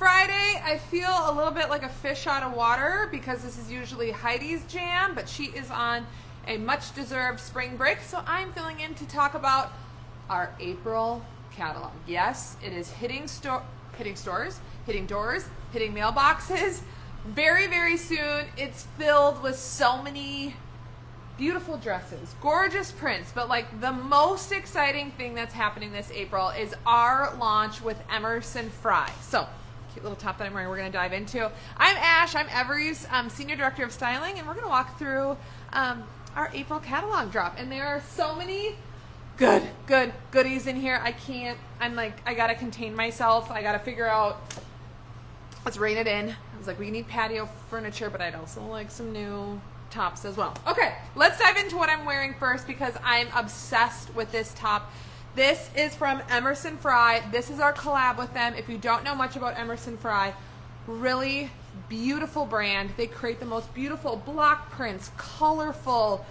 Friday, I feel a little bit like a fish out of water because this is usually Heidi's jam, but she is on a much-deserved spring break, so I'm filling in to talk about our April catalog. Yes, it is hitting stores, hitting doors, hitting mailboxes. Very, very soon. It's filled with so many beautiful dresses, gorgeous prints, but like the most exciting thing that's happening this April is our launch with Emerson Fry. So, cute little top that I'm wearing, we're going to dive into. I'm Ash, I'm Every's Senior Director of Styling, and we're going to walk through our April catalog drop. And there are so many goodies in here. I got to contain myself. I got to figure out, let's rein it in. I was like, we need patio furniture, but I'd also like some new tops as well. Okay, let's dive into what I'm wearing first because I'm obsessed with this top. This is from Emerson Fry. This is our collab with them. If you don't know much about Emerson Fry, really beautiful brand. They create the most beautiful block prints, colorful,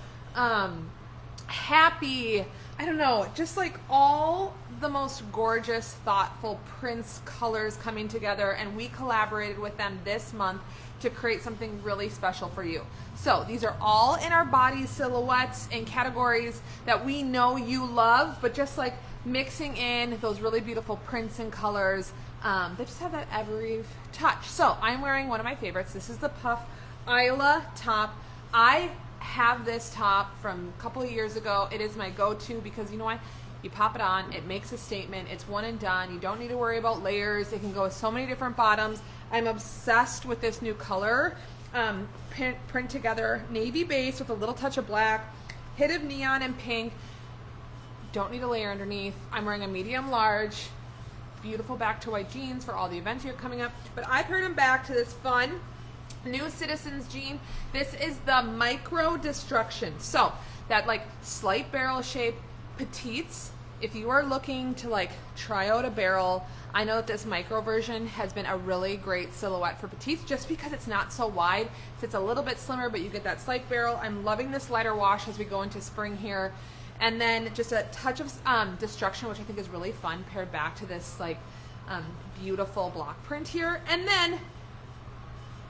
happy, I don't know, just like all the most gorgeous, thoughtful prints, colors coming together, and we collaborated with them this month to create something really special for you. So these are all in our body silhouettes in categories that we know you love, but just like mixing in those really beautiful prints and colors that just have that every touch. So I'm wearing one of my favorites. This is the Puff Isla top. I have this top from a couple of years ago. It is my go-to because you know what? You pop it on, it makes a statement, it's one and done. You don't need to worry about layers. It can go with so many different bottoms. I'm obsessed with this new color. Print together, navy base with a little touch of black, hit of neon and pink. Don't need a layer underneath. I'm wearing a medium large, beautiful back to white jeans for all the events here coming up. But I paired them back to this fun new Citizens jean. This is the Micro Destruction. So that like slight barrel shape, petites. If you are looking to like try out a barrel, I know that this micro version has been a really great silhouette for petites just because it's not so wide. It's a little bit slimmer, but you get that slight barrel. I'm loving this lighter wash as we go into spring here. And then just a touch of destruction, which I think is really fun, paired back to this like beautiful block print here. And then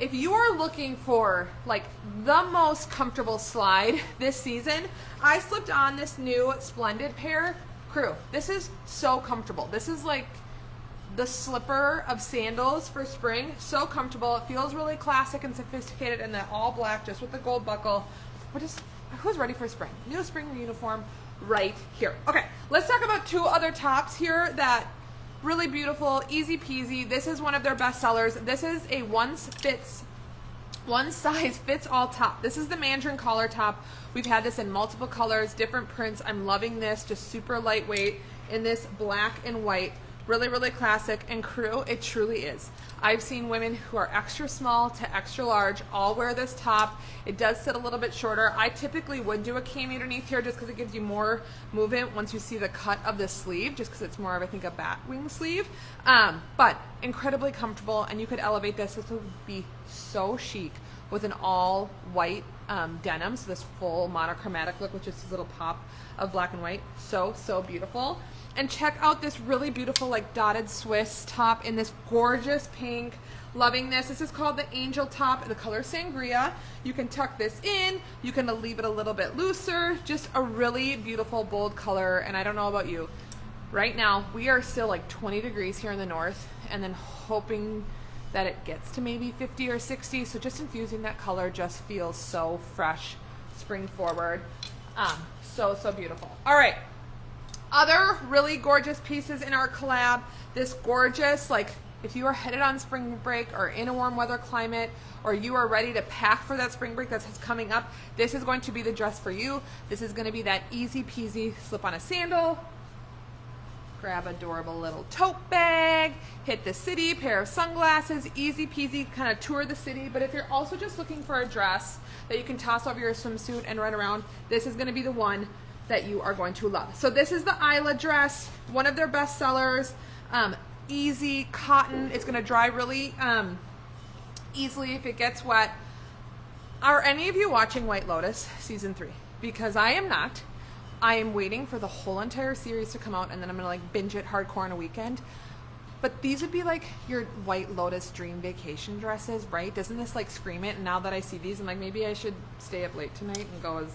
if you are looking for like the most comfortable slide this season, I slipped on this new Splendid pair. Crew, this is so comfortable. This is like the slipper of sandals for spring. So comfortable. It feels really classic and sophisticated, and that all black just with the gold buckle. Who's ready for spring? New spring uniform right here. Okay, let's talk about two other tops here that really beautiful, easy peasy. This is one of their best sellers. This is a one size fits all top. This is the Mandarin collar top. We've had this in multiple colors, different prints. I'm loving this, just super lightweight in this black and white. Really, really classic. And crew, it truly is. I've seen women who are extra small to extra large all wear this top. It does sit a little bit shorter. I typically would do a cami underneath here just because it gives you more movement once you see the cut of the sleeve, just because it's more of, I think, a bat wing sleeve. But incredibly comfortable, and you could elevate this. This would be so chic with an all white denim, so this full monochromatic look with just this little pop of black and white. So, so beautiful. And check out this really beautiful like dotted Swiss top in this gorgeous pink. Loving this. This is called the Angel top. The color Sangria. You can tuck this in. You can leave it a little bit looser. Just a really beautiful bold color. And I don't know about you. Right now, we are still like 20 degrees here in the north, and then hoping that it gets to maybe 50 or 60. So just infusing that color just feels so fresh, spring forward. So, so beautiful. All right. Other really gorgeous pieces in our collab. This gorgeous, like if you are headed on spring break or in a warm weather climate, or you are ready to pack for that spring break that's coming up, this is going to be the dress for you. This is going to be that easy peasy slip on a sandal, grab adorable little tote bag, hit the city, pair of sunglasses, easy peasy, kind of tour the city. But if you're also just looking for a dress that you can toss over your swimsuit and run around, this is going to be the one that you are going to love. So this is the Isla dress, one of their best sellers. Easy cotton. It's going to dry really easily if it gets wet. Are any of you watching White Lotus season 3? Because I am not. I am waiting for the whole entire series to come out, and then I'm going to like binge it hardcore in a weekend. But these would be like your White Lotus dream vacation dresses, right? Doesn't this like scream it? And now that I see these, I'm like, maybe I should stay up late tonight and go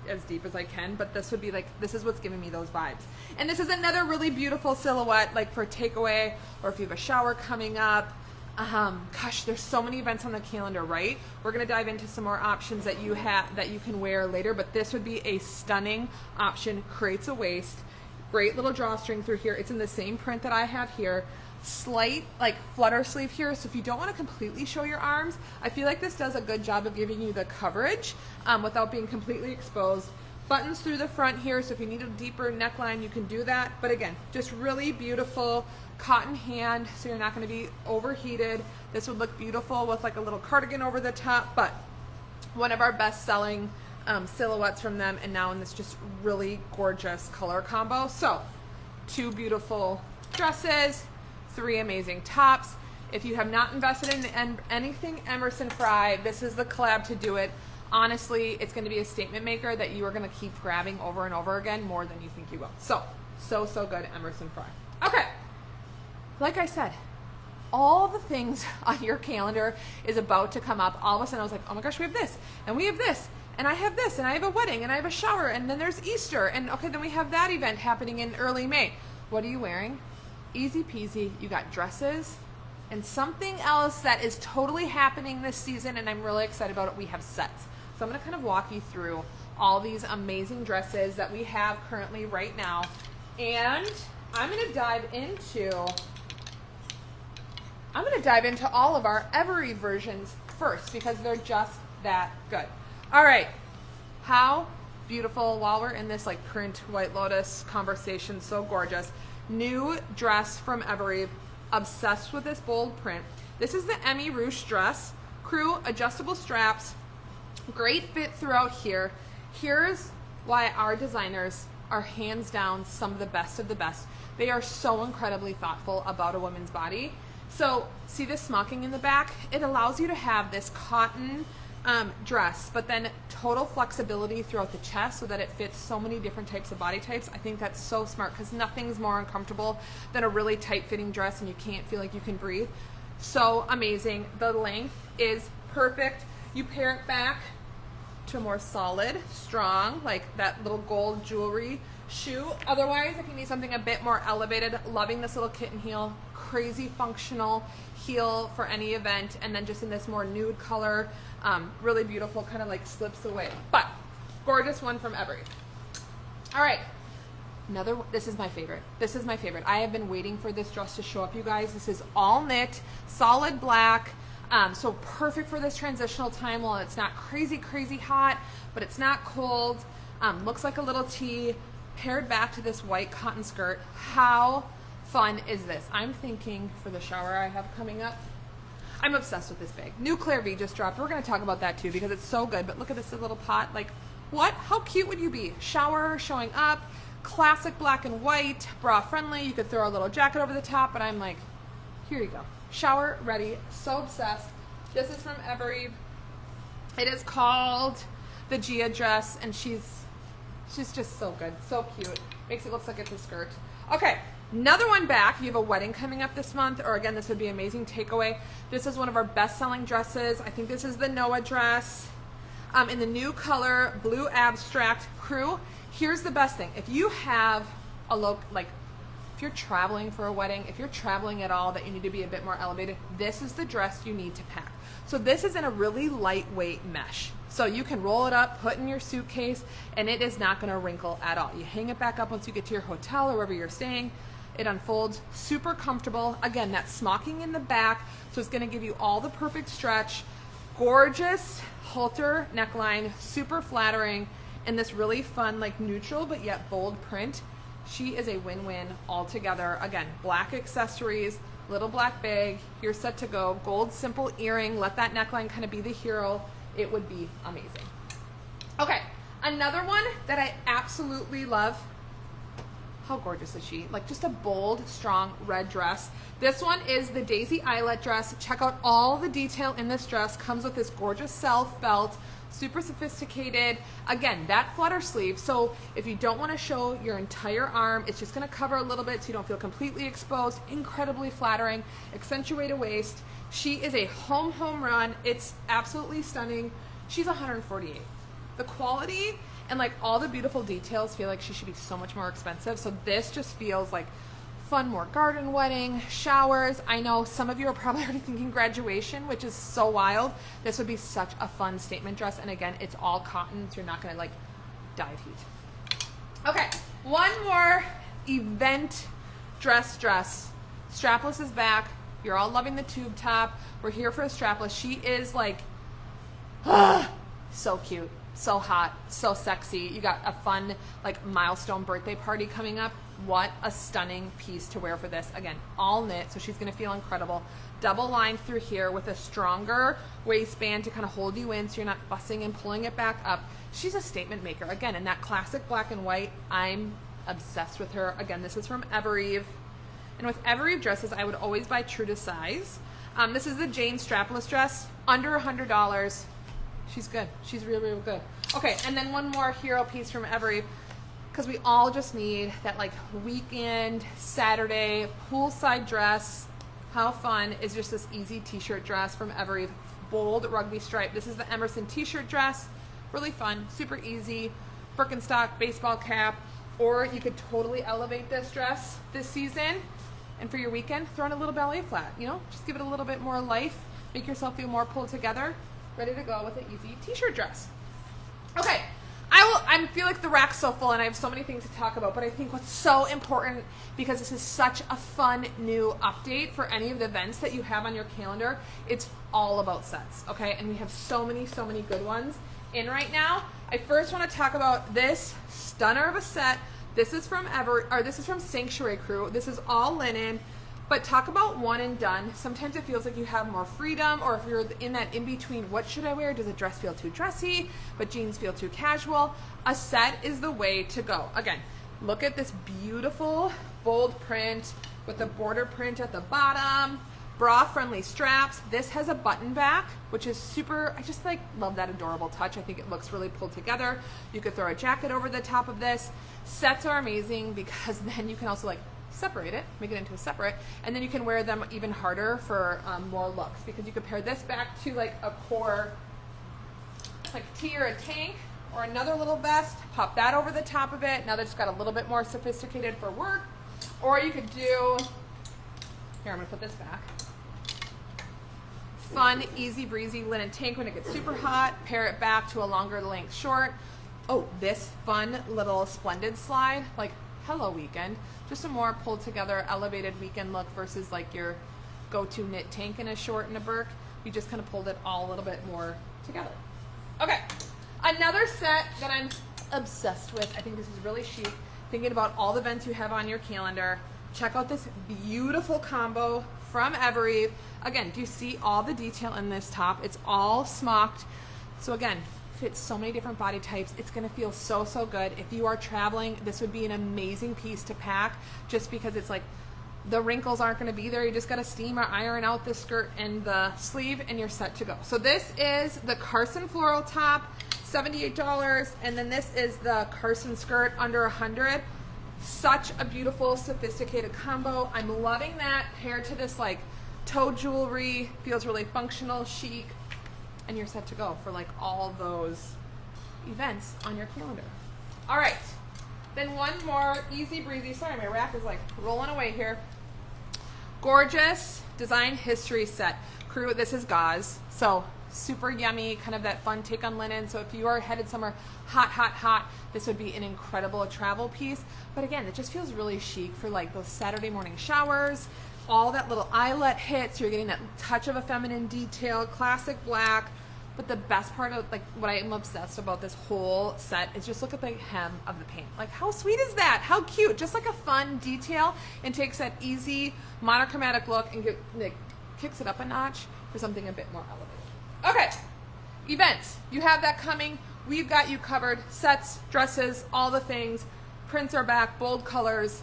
as deep as I can. But this would be like, this is what's giving me those vibes. And this is another really beautiful silhouette, like for takeaway, or if you have a shower coming up. Gosh, there's so many events on the calendar, right? We're gonna dive into some more options that you can wear later, but this would be a stunning option. Creates a waist, great little drawstring through here. It's in the same print that I have here. Slight like flutter sleeve here, so if you don't want to completely show your arms, I feel like this does a good job of giving you the coverage without being completely exposed. Buttons through the front here, so if you need a deeper neckline, you can do that. But again, just really beautiful cotton hand, so you're not going to be overheated. This would look beautiful with like a little cardigan over the top, but one of our best selling silhouettes from them, and now in this just really gorgeous color combo. So 2 beautiful dresses, 3 amazing tops. If you have not invested in anything Emerson Fry, this is the collab to do it. Honestly, it's going to be a statement maker that you are going to keep grabbing over and over again more than you think you will. So good, Emerson Fry. Okay, like I said, all the things on your calendar is about to come up. All of a sudden I was like, oh my gosh, we have this, and we have this, and I have this, and I have a wedding, and I have a shower, and then there's Easter, and okay, then we have that event happening in early May. What are you wearing? Easy peasy. You got dresses and something else that is totally happening this season, and I'm really excited about it. We have sets. So I'm going to kind of walk you through all these amazing dresses that we have currently right now, and I'm going to dive into all of our Every versions first because they're just that good. All right, how beautiful, while we're in this like print White Lotus conversation, so gorgeous. New dress from Every, obsessed with this bold print. This is the Emmy Ruche dress, crew adjustable straps, great fit throughout here. Here's why our designers are hands down some of the best. They are so incredibly thoughtful about a woman's body. So see this smocking in the back? It allows you to have this cotton dress, but then total flexibility throughout the chest so that it fits so many different types of body types. I think that's so smart because nothing's more uncomfortable than a really tight fitting dress and you can't feel like you can breathe. So amazing. The length is perfect. You pair it back to a more solid, strong, like that little gold jewelry shoe. Otherwise, if you need something a bit more elevated, loving this little kitten heel, crazy functional heel for any event, and then just in this more nude color, really beautiful, kind of like slips away, but gorgeous one from Every. All right, this is my favorite. I have been waiting for this dress to show up, you guys. This is all knit, solid black, so perfect for this transitional time while it's not crazy hot, but it's not cold. Looks like a little tee paired back to this white cotton skirt. How fun is this? I'm thinking for the shower I have coming up, I'm obsessed with this bag. New Claire V just dropped. We're going to talk about that too because it's so good, but look at this little pot. Like, what? How cute would you be? Shower, showing up, classic black and white, bra friendly. You could throw a little jacket over the top, but I'm like, here you go. Shower ready. So obsessed. This is from Every. It is called the Gia dress, and she's just so good, so cute. Makes it look like it's a skirt. Okay, another one back. If you have a wedding coming up this month, or again, this would be an amazing takeaway. This is one of our best-selling dresses. I think this is the Noah dress in the new color, blue abstract crew. Here's the best thing. If you have a look, like if you're traveling for a wedding, if you're traveling at all that you need to be a bit more elevated, this is the dress you need to pack. So this is in a really lightweight mesh. So you can roll it up, put in your suitcase, and it is not going to wrinkle at all. You hang it back up once you get to your hotel or wherever you're staying. It unfolds, super comfortable. Again, that smocking in the back, so it's going to give you all the perfect stretch. Gorgeous halter neckline, super flattering, and this really fun, like neutral but yet bold print. She is a win-win altogether. Again, black accessories, little black bag, you're set to go. Gold simple earring, let that neckline kind of be the hero. It would be amazing. Okay, another one that I absolutely love. How gorgeous is she? Like just a bold, strong red dress. This one is the Daisy Eyelet dress. Check out all the detail in this dress. Comes with this gorgeous self belt, super sophisticated. Again, that flutter sleeve. So if you don't want to show your entire arm, it's just going to cover a little bit so you don't feel completely exposed. Incredibly flattering. Accentuate a waist. She is a home run. It's absolutely stunning. She's 148. The quality and like all the beautiful details feel like she should be so much more expensive. So this just feels like fun, more garden wedding, showers. I know some of you are probably already thinking graduation, which is so wild. This would be such a fun statement dress. And again, it's all cotton, so you're not gonna like die of heat. Okay, one more event dress. Strapless is back. You're all loving the tube top. We're here for a strapless. She is like, so cute, so hot, so sexy. You got a fun like milestone birthday party coming up. What a stunning piece to wear for this. Again, all knit, so she's gonna feel incredible. Double line through here with a stronger waistband to kind of hold you in so you're not fussing and pulling it back up. She's a statement maker. Again, in that classic black and white, I'm obsessed with her. Again, this is from Evereve. And with Evereve dresses, I would always buy true to size. This is the Jane strapless dress, under $100. She's good. She's really good. Okay, and then one more hero piece from Evereve, because we all just need that like weekend, Saturday, poolside dress. How fun is just this easy t-shirt dress from Evereve, bold rugby stripe. This is the Emerson t-shirt dress. Really fun, super easy. Birkenstock, baseball cap, or you could totally elevate this dress this season. And for your weekend, throw in a little ballet flat, you know, just give it a little bit more life, make yourself feel more pulled together, ready to go with an easy t-shirt dress. Okay, I feel like the rack's so full and I have so many things to talk about, but I think what's so important, because this is such a fun new update for any of the events that you have on your calendar, it's all about sets, okay? And we have so many good ones in right now. I first want to talk about this stunner of a set. This is from Sanctuary Crew. This is all linen, but talk about one and done. Sometimes it feels like you have more freedom, or if you're in that in-between, what should I wear? Does a dress feel too dressy, but jeans feel too casual? A set is the way to go. Again, look at this beautiful bold print with the border print at the bottom, bra-friendly straps. This has a button back, which is super, I just like love that adorable touch. I think it looks really pulled together. You could throw a jacket over the top of this. Sets are amazing because then you can also like separate it, make it into a separate, and then you can wear them even harder for more looks, because you could pair this back to like a core, like tee or a tank, or another little vest, pop that over the top of it. Now that's got a little bit more sophisticated for work. Or you could do, here I'm gonna put this back. Fun, easy breezy linen tank when it gets super hot, pair it back to a longer length short. Oh, this fun little splendid slide, like hello weekend. Just a more pulled together, elevated weekend look versus like your go-to knit tank in a short and a Burke. You just kind of pulled it all a little bit more together. Okay, another set that I'm obsessed with. I think this is really chic. Thinking about all the events you have on your calendar. Check out this beautiful combo from Evereve. Again, do you see all the detail in this top? It's all smocked. So again, fits so many different body types. It's gonna feel so good. If you are traveling, this would be an amazing piece to pack, just because it's like the wrinkles aren't gonna be there. You just gotta steam or iron out the skirt and the sleeve and you're set to go. So this is the Carson floral top, $78, and then this is the Carson skirt, under $100. Such a beautiful, sophisticated combo. I'm loving that paired to this like toe jewelry. Feels really functional, chic, and you're set to go for like all those events on your calendar. All right, then one more easy breezy. Sorry, my rack is like rolling away here. Gorgeous design history set. Crew, this is gauze, so super yummy, kind of that fun take on linen. So if you are headed somewhere hot, this would be an incredible travel piece. But again, it just feels really chic for like those Saturday morning showers. All that little eyelet hits, you're getting that touch of a feminine detail, classic black. But the best part of like what I am obsessed about this whole set is just look at the hem of the paint. Like how sweet is that? How cute? Just like a fun detail, and takes that easy monochromatic look and kicks it up a notch for something a bit more elevated. Okay, events. You have that coming. We've got you covered. Sets, dresses, all the things. Prints are back, bold colors.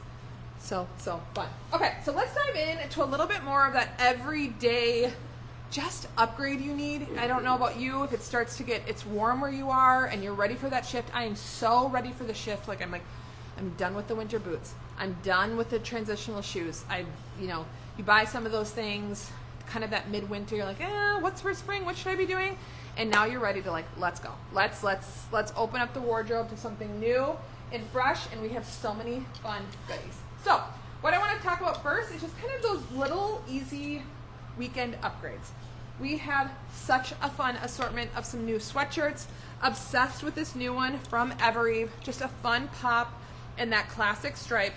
So fun. Okay, so let's dive into a little bit more of that everyday just upgrade you need. I don't know about you, if it starts to get, it's warm where you are and you're ready for that shift. I am so ready for the shift. I'm done with the winter boots. I'm done with the transitional shoes. You buy some of those things, kind of that midwinter, you're like, what's for spring? What should I be doing? And now you're ready to let's go. Let's open up the wardrobe to something new and fresh, and we have so many fun goodies. So what I want to talk about first is just kind of those little easy weekend upgrades. We have such a fun assortment of some new sweatshirts. Obsessed with this new one from Evereve. Just a fun pop in that classic stripe.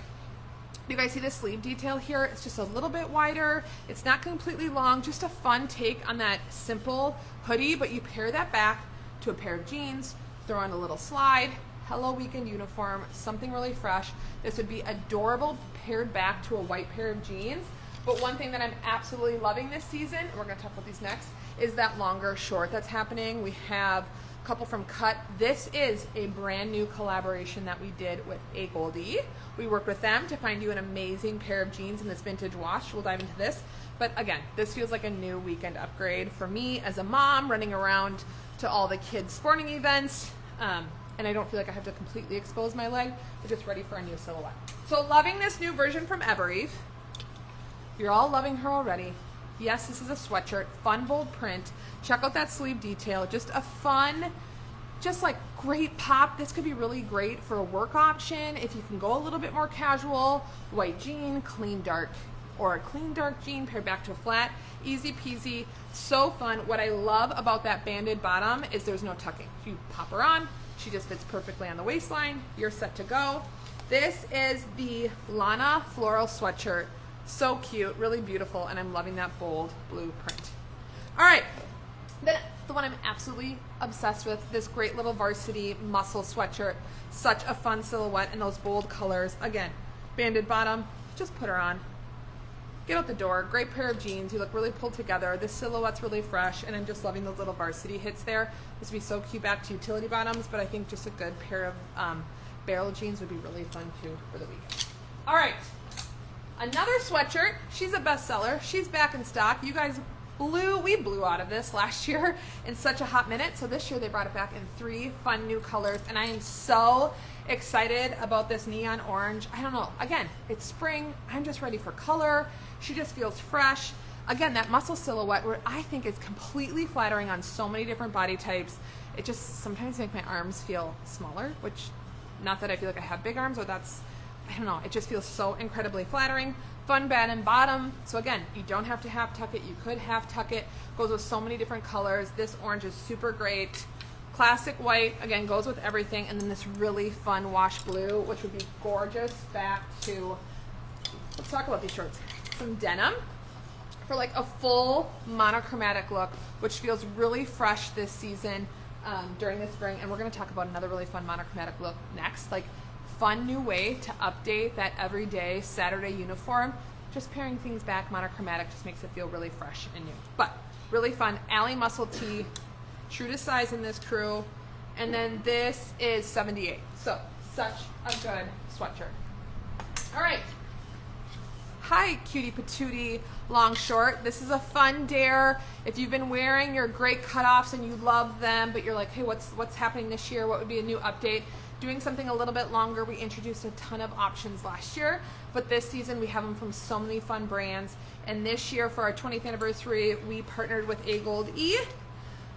You guys see the sleeve detail here? It's just a little bit wider. It's not completely long, just a fun take on that simple hoodie, but you pair that back to a pair of jeans, throw on a little slide, hello weekend uniform, something really fresh. This would be adorable paired back to a white pair of jeans. But one thing that I'm absolutely loving this season, and we're gonna talk about these next, is that longer short that's happening. We have a couple from Cut. This is a brand new collaboration that we did with A Goldie. We worked with them to find you an amazing pair of jeans in this vintage wash. We'll dive into this. But again, this feels like a new weekend upgrade for me as a mom running around to all the kids' sporting events. And I don't feel like I have to completely expose my leg. I'm just ready for a new silhouette. So loving this new version from Evereve. You're all loving her already. Yes, this is a sweatshirt, fun bold print. Check out that sleeve detail. Just a fun, just like great pop. This could be really great for a work option. If you can go a little bit more casual, white jean, clean dark, or a clean dark jean paired back to a flat, easy peasy, so fun. What I love about that banded bottom is there's no tucking. You pop her on, she just fits perfectly on the waistline. You're set to go. This is the Lana floral sweatshirt. So cute, really beautiful, and I'm loving that bold blue print. All right, then the one I'm absolutely obsessed with, this great little varsity muscle sweatshirt. Such a fun silhouette in those bold colors. Again, banded bottom, just put her on. Get out the door, great pair of jeans. You look really pulled together. This silhouette's really fresh, and I'm just loving those little varsity hits there. This would be so cute back to utility bottoms, but I think just a good pair of barrel jeans would be really fun too for the weekend. All right. Another sweatshirt, she's a bestseller. She's back in stock. You guys we blew out of this last year in such a hot minute. So this year they brought it back in 3 fun new colors. And I am so excited about this neon orange. I don't know, again, it's spring. I'm just ready for color. She just feels fresh. Again, that muscle silhouette where I think is completely flattering on so many different body types. It just sometimes makes my arms feel smaller, which not that I feel like I have big arms, or that's, I don't know, it just feels so incredibly flattering. Fun band and bottom. So again, you don't have to half tuck it. You could half tuck it. Goes with so many different colors. This orange is super great. Classic white, again, goes with everything. And then this really fun wash blue, which would be gorgeous back to, let's talk about these shorts. Some denim for like a full monochromatic look, which feels really fresh this season during the spring. And we're gonna talk about another really fun monochromatic look next. Like, fun new way to update that everyday Saturday uniform. Just pairing things back monochromatic just makes it feel really fresh and new. But really fun. Alley muscle tee, true to size in this crew. And then this is 78. So such a good sweatshirt. All right. Hi, cutie patootie long short. This is a fun dare. If you've been wearing your great cutoffs and you love them, but you're like, hey, what's happening this year? What would be a new update? Doing something a little bit longer. We introduced a ton of options last year, but this season we have them from so many fun brands. And this year for our 20th anniversary, we partnered with A Goldie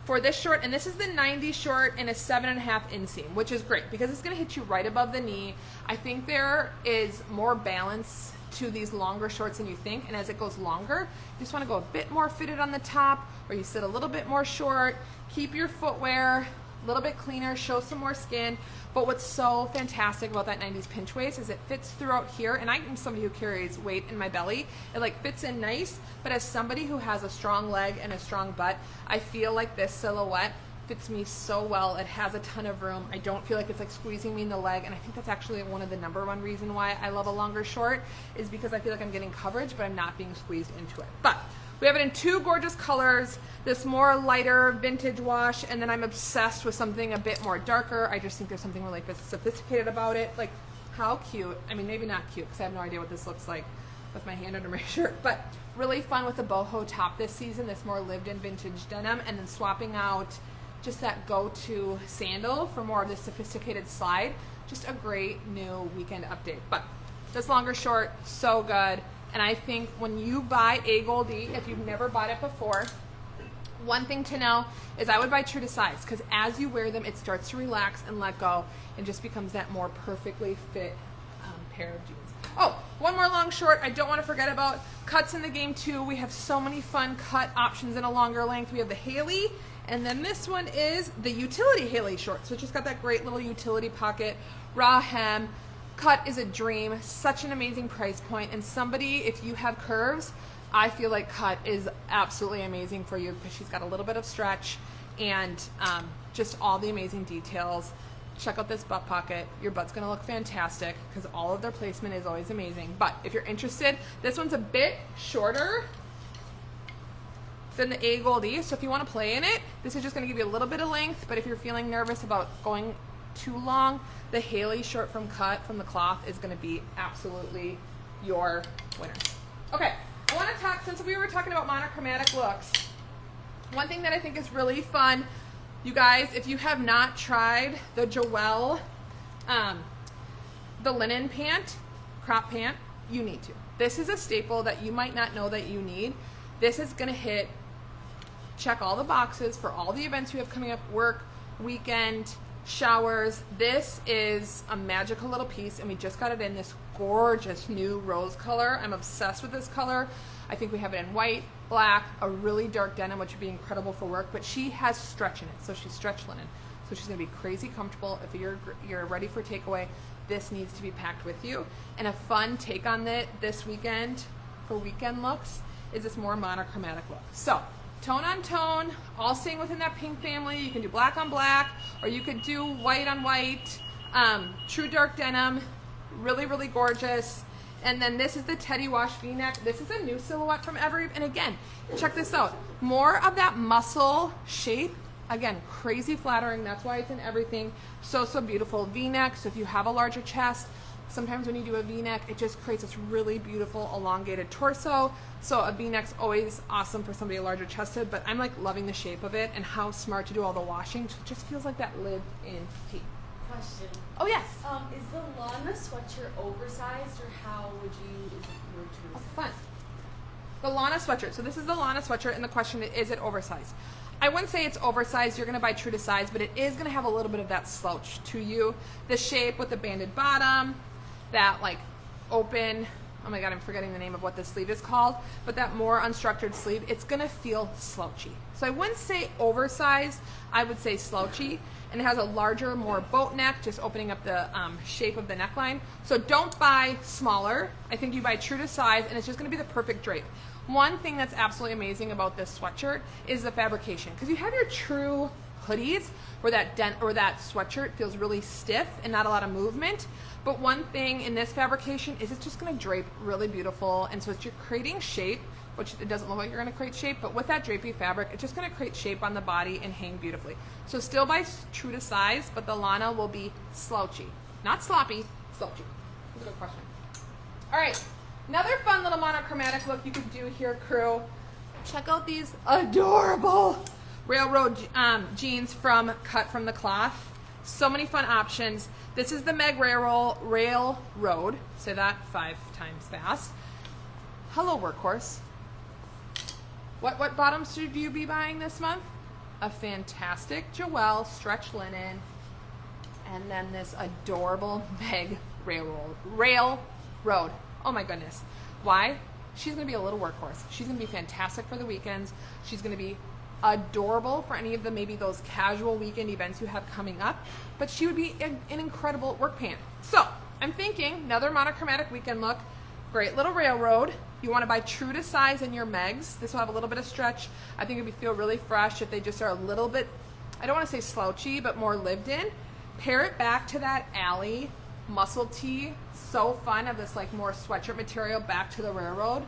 for this short, and this is the 90 short in a 7.5 inseam, which is great because it's gonna hit you right above the knee. I think there is more balance to these longer shorts than you think, and as it goes longer, you just wanna go a bit more fitted on the top, or you sit a little bit more short, keep your footwear a little bit cleaner, show some more skin. But what's so fantastic about that 90s pinch waist is it fits throughout here, and I'm somebody who carries weight in my belly. It like fits in nice, but as somebody who has a strong leg and a strong butt, I feel like this silhouette fits me so well. It has a ton of room. I don't feel like it's like squeezing me in the leg, and I think that's actually one of the #1 reason why I love a longer short is because I feel like I'm getting coverage, but I'm not being squeezed into it. But we have it in 2 gorgeous colors, this more lighter vintage wash, and then I'm obsessed with something a bit more darker. I just think there's something really sophisticated about it. Like, How cute. I mean, maybe not cute because I have no idea what this looks like with my hand under my shirt, but really fun with the boho top this season, this more lived-in vintage denim, and then swapping out just that go-to sandal for more of this sophisticated slide. Just a great new weekend update. But this longer short, so good. And I think when you buy a Goldie, if you've never bought it before, one thing to know is I would buy true to size, because as you wear them, it starts to relax and let go and just becomes that more perfectly fit pair of jeans. Oh, one more long short I don't want to forget about. Cuts in the game too. We have so many fun cut options in a longer length. We have the Haley, and then this one is the utility Haley short. So it's just got that great little utility pocket, raw hem. Cut is a dream, such an amazing price point, and somebody, if you have curves, I feel like cut is absolutely amazing for you because she's got a little bit of stretch and just all the amazing details. Check out this butt pocket. Your butt's gonna look fantastic because all of their placement is always amazing. But if you're interested, this one's a bit shorter than the A Goldie, so if you want to play in it, this is just gonna give you a little bit of length, but if you're feeling nervous about going too long, the Haley short from Cut from the cloth is gonna be absolutely your winner. Okay, I wanna talk, since we were talking about monochromatic looks, one thing that I think is really fun, you guys, if you have not tried the Joelle, the linen pant, crop pant, you need to. This is a staple that you might not know that you need. This is gonna check all the boxes for all the events you have coming up, work, weekend, showers. This is a magical little piece, and we just got it in this gorgeous new rose color. I'm obsessed with this color. I think we have it in white, black, a really dark denim, which would be incredible for work, but she has stretch in it, so she's stretch linen. So she's gonna be crazy comfortable. If you're ready for takeaway, this needs to be packed with you. And a fun take on it this weekend for weekend looks is this more monochromatic look. So tone on tone, all staying within that pink family. You can do black on black, or you could do white on white, true dark denim, really, really gorgeous. And then this is the Teddy Wash V-neck. This is a new silhouette from Every, and again, check this out. More of that muscle shape. Again, crazy flattering. That's why it's in everything. So, so beautiful. V-neck, so if you have a larger chest, sometimes when you do a V-neck, it just creates this really beautiful elongated torso. So a V-neck's always awesome for somebody larger chested, but I'm like loving the shape of it and how smart to do all the washing. So it just feels like that lived-in tee. Question. Oh, yes. Is the Lana sweatshirt oversized, or how would you, is it your Oh, choice? fun. The Lana sweatshirt. So this is the Lana sweatshirt, and the question is it oversized? I wouldn't say it's oversized. You're going to buy true to size, but it is going to have a little bit of that slouch to you. The shape with the banded bottom, that like open, oh my God, I'm forgetting the name of what this sleeve is called, but that more unstructured sleeve, it's going to feel slouchy. So I wouldn't say oversized. I would say slouchy. And it has a larger, more boat neck, just opening up the shape of the neckline. So don't buy smaller. I think you buy true to size, and it's just gonna be the perfect drape. One thing that's absolutely amazing about this sweatshirt is the fabrication, because you have your true hoodies where that sweatshirt feels really stiff and not a lot of movement. But one thing in this fabrication is it's just gonna drape really beautiful, and so it's you're creating shape, which it doesn't look like you're gonna create shape, but with that drapey fabric, it's just gonna create shape on the body and hang beautifully. So still buy true to size, but the Lana will be slouchy. Not sloppy, slouchy. That's a good question. All right, another fun little monochromatic look you could do here, crew. Check out these adorable railroad jeans from Cut from the Cloth. So many fun options. This is the Meg Railroad. Say that 5 times fast. Hello, Workhorse. What bottoms should you be buying this month? A fantastic Joelle stretch linen, and then this adorable Meg Railroad. Oh my goodness. Why? She's gonna be a little workhorse. She's gonna be fantastic for the weekends. She's gonna be adorable for any of the maybe those casual weekend events you have coming up, but she would be an incredible work pant. So I'm thinking another monochromatic weekend look. Great little railroad. You want to buy true to size in your Megs. This will have a little bit of stretch. I think it would feel really fresh if they just are a little bit, I don't want to say slouchy, but more lived in. Pair it back to that Alley muscle tee. So fun of this like more sweatshirt material back to the railroad.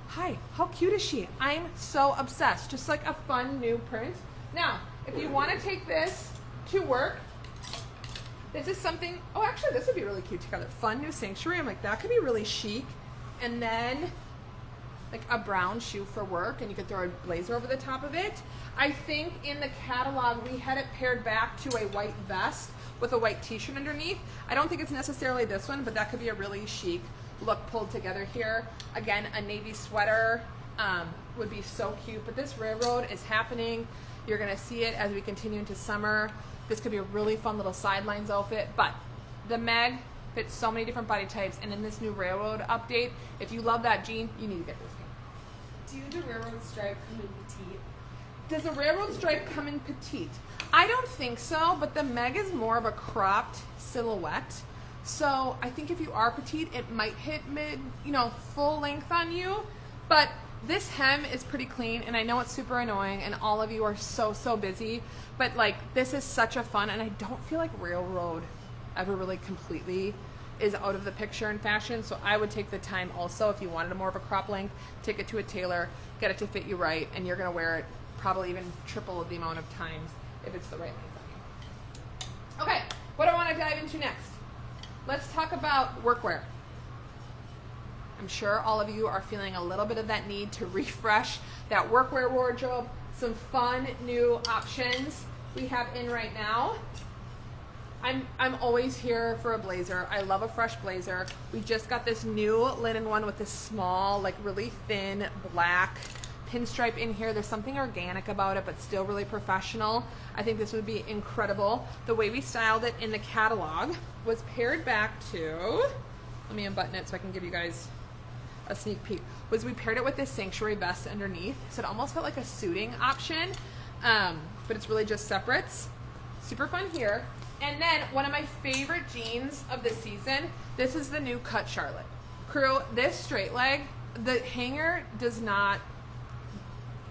Hi, how cute is she? I'm so obsessed. Just like a fun new print. Now, if you want to take this to work, This is something, oh, actually, this would be really cute together. Fun new sanctuary. I'm like, that could be really chic. And then like a brown shoe for work, and you could throw a blazer over the top of it. I think in the catalog, we had it paired back to a white vest with a white t-shirt underneath. I don't think it's necessarily this one, but that could be a really chic look pulled together here. Again, a navy sweater would be so cute, but this railroad is happening. You're gonna see it as we continue into summer. This could be a really fun little sidelines outfit, but the Meg fits so many different body types, and in this new railroad update, if you love that jean, you need to get this jean. Do the railroad stripe come in petite? Does the railroad stripe come in petite? I don't think so, but the Meg is more of a cropped silhouette. So I think if you are petite, it might hit mid, full length on you. But this hem is pretty clean, and I know it's super annoying, and all of you are so busy. But like, this is such a fun, and I don't feel like railroad ever really completely is out of the picture in fashion. So I would take the time also, if you wanted a more of a crop length, take it to a tailor, get it to fit you right, and you're gonna wear it probably even triple the amount of times if it's the right length on you. Okay, what do I want to dive into next? Let's talk about workwear. I'm sure all of you are feeling a little bit of that need to refresh that workwear wardrobe. Some fun new options we have in right now. I'm always here for a blazer. I love a fresh blazer. We just got this new linen one with this small, like really thin black pinstripe in here. There's something organic about it, but still really professional. I think this would be incredible. The way we styled it in the catalog was paired back to, let me unbutton it so I can give you guys a sneak peek, was we paired it with this sanctuary vest underneath. So it almost felt like a suiting option, but it's really just separates. Super fun here. And then one of my favorite jeans of the season, this is the new cut Charlotte. Crew, this straight leg, the hanger does not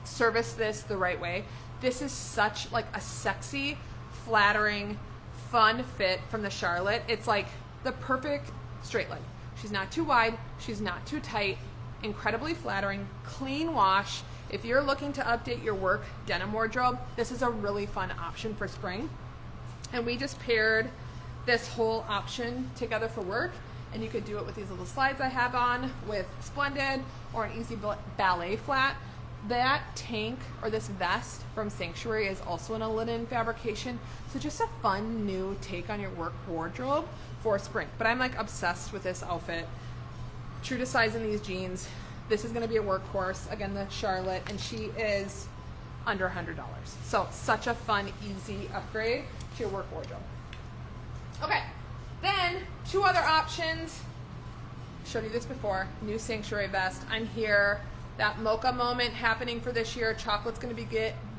service this the right way. This is such like a sexy, flattering, fun fit from the Charlotte. It's like the perfect straight leg. She's not too wide, she's not too tight, incredibly flattering, clean wash. If you're looking to update your work denim wardrobe, this is a really fun option for spring. And we just paired this whole option together for work, and you could do it with these little slides I have on with Splendid or an easy ballet flat. That tank or this vest from Sanctuary is also in a linen fabrication. So just a fun new take on your work wardrobe for spring. But I'm like obsessed with this outfit. True to size in these jeans. This is gonna be a workhorse. Again, the Charlotte, and she is under $100. So such a fun, easy upgrade to your work wardrobe. Okay, then two other options. Showed you this before. New Sanctuary vest. I'm here. That mocha moment happening for this year. Chocolate's going to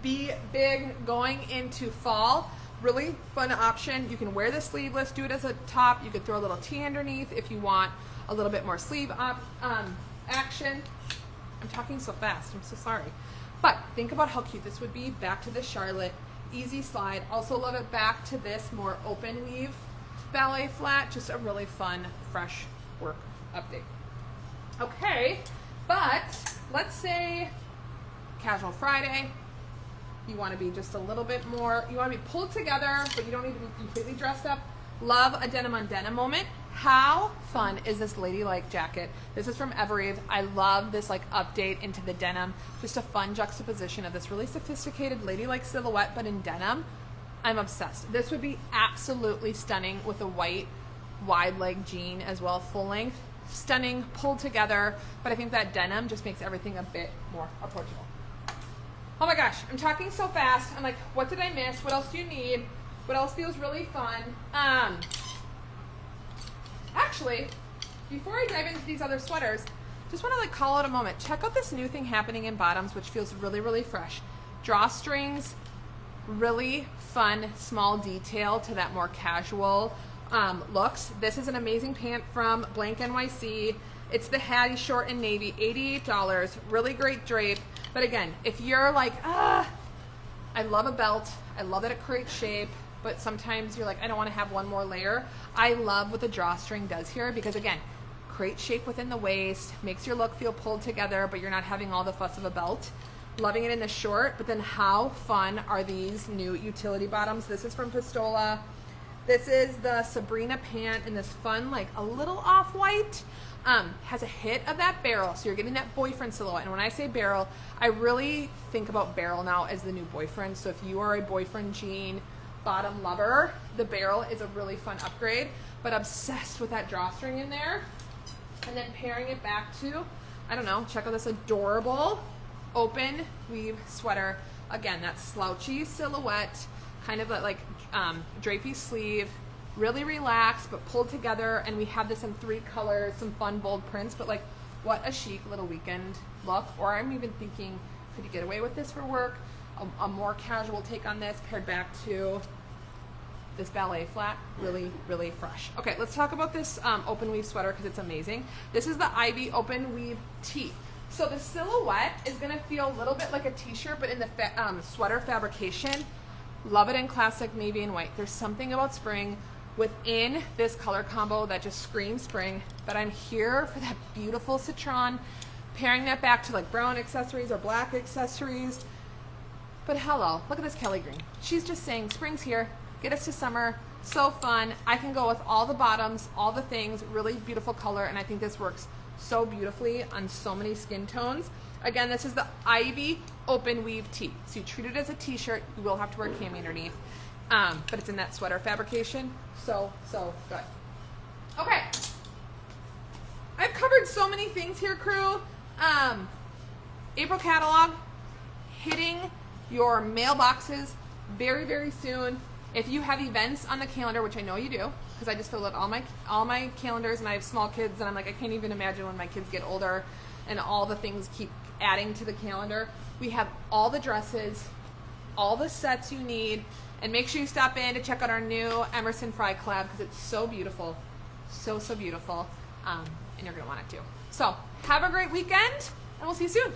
be big going into fall. Really fun option. You can wear this sleeveless, do it as a top. You could throw a little tee underneath if you want a little bit more sleeve action. I'm talking so fast. I'm so sorry. But think about how cute this would be. Back to the Charlotte. Easy slide. Also love it back to this more open weave ballet flat. Just a really fun, fresh work update. Okay, but let's say casual Friday. You want to be just a little bit more, you want to be pulled together, but you don't need to be completely dressed up. Love a denim on denim moment. How fun is this ladylike jacket? This is from Evereve. I love this like update into the denim. Just a fun juxtaposition of this really sophisticated ladylike silhouette, but in denim. I'm obsessed. This would be absolutely stunning with a white wide leg jean as well, full length. Stunning, pulled together, but I think that denim just makes everything a bit more approachable. Oh my gosh, I'm talking so fast. I'm like, what did I miss? What else do you need? What else feels really fun? Actually, before I dive into these other sweaters, just want to like call out a moment. Check out this new thing happening in bottoms, which feels really, really fresh. Drawstrings, really fun, small detail to that more casual looks. This is an amazing pant from Blank NYC. It's the Hattie short in navy, $88. Really great drape. But again, if you're like, I love a belt. I love that it creates shape, but sometimes you're like, I don't want to have one more layer. I love what the drawstring does here because again, creates shape within the waist, makes your look feel pulled together, but you're not having all the fuss of a belt. Loving it in the short, but then how fun are these new utility bottoms? This is from Pistola. This is the Sabrina pant in this fun, like a little off-white. Has a hit of that barrel, so you're getting that boyfriend silhouette. And when I say barrel, I really think about barrel now as the new boyfriend. So if you are a boyfriend jean bottom lover, the barrel is a really fun upgrade. But obsessed with that drawstring in there. And then pairing it back to, I don't know, check out this adorable open weave sweater. Again, that slouchy silhouette, kind of like drapey sleeve, really relaxed but pulled together. And we have this in 3 colors, some fun bold prints, but like what a chic little weekend look. Or I'm even thinking, could you get away with this for work? A more casual take on this paired back to this ballet flat, really, really fresh. Okay, let's talk about this open weave sweater because it's amazing. This is the Ivy open weave tee. So the silhouette is gonna feel a little bit like a t-shirt, but in the sweater fabrication. Love it in classic navy and white. There's something about spring within this color combo that just screams spring, but I'm here for that beautiful citron, pairing that back to like brown accessories or black accessories. But hello, look at this Kelly green. She's just saying spring's here, get us to summer, so fun. I can go with all the bottoms, all the things, really beautiful color, and I think this works so beautifully on so many skin tones. Again, this is the Ivy open weave tee. So you treat it as a t-shirt, you will have to wear cami underneath, but it's in that sweater fabrication. So good. Okay, I've covered so many things here, crew. April catalog hitting your mailboxes very, very soon. If you have events on the calendar, which I know you do, because I just filled out all my calendars, and I have small kids, and I'm like, I can't even imagine when my kids get older and all the things keep adding to the calendar. We have all the dresses, all the sets you need, and make sure you stop in to check out our new Emerson Fry collab because it's so beautiful, so beautiful, and you're gonna want it too. So have a great weekend, and we'll see you soon.